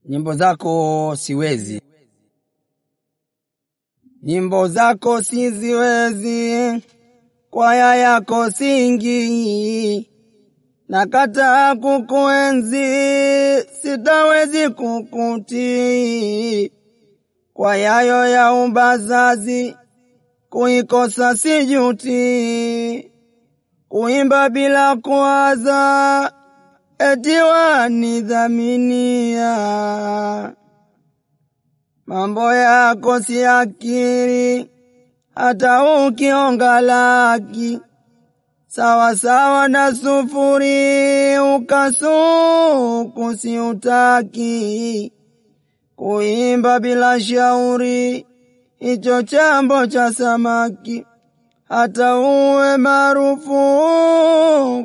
Nyimbo zako siwezi. Nyimbo zako siziwezi, kwaya yako singi, nakataa kukuenzi, sitawezi kukutii. Kwayayo ya umbazazi, kuikosa sijuti, kuimba bila kuwaza, eti wanidhaminia. Mambo yako si akili, hata ukionga laki, sawa sawa na sufuri, ukasuku siutaki. Kuimba bila shauri, hicho chambo cha samaki, hata uwe maarufu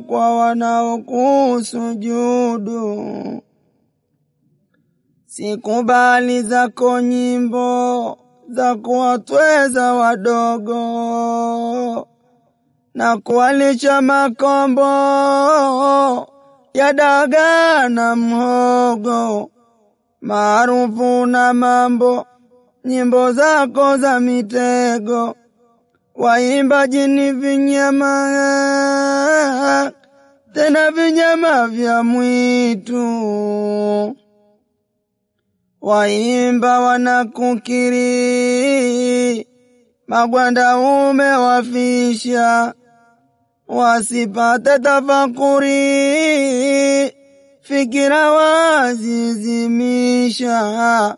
kwa wanaokusujudu. Sikubali zako nyimbo za kuwatweza wadogo na kuwalisha makombo ya dagaa na mhogo. Maarufu na mambo, nyimbo zako za mitego, waimbaji ni vinyama, tena vinyama vya mwitu. Waimba wanakukiri, magwanda umewafisha, wasipate tafakuri, fikira wazizimisha.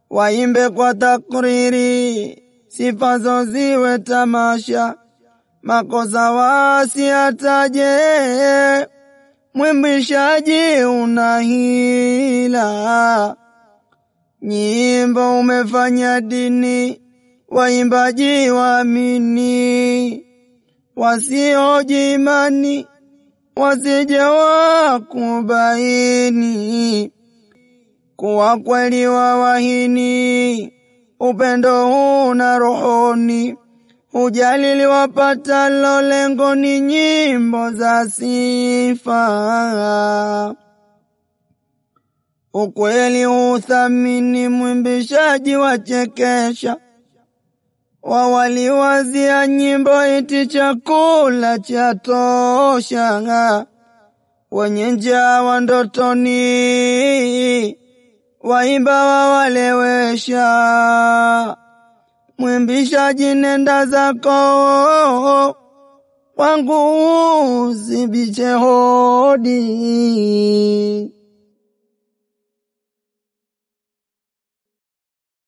Waimbe kwa takriri, sifa ziwe tamasha, makosa wasiataje, mwimbishaji unahila. Nyimbo umefanya dini, waimbaji waamini, wasioji imani wasije wakubaini. Kuwa kweli wawahini, upendo una rohoni, ujali wapatalo lengo ni nyimbo za sifa. Ukweli uthamini, mwimbishaji wachekesha, wawaliwazia nyimbo iti chakula cha tosha. Wenye njaa wa ndotoni, waimba wawalewesha. Mwimbishaji nenda zako, wangu usibiche hodi.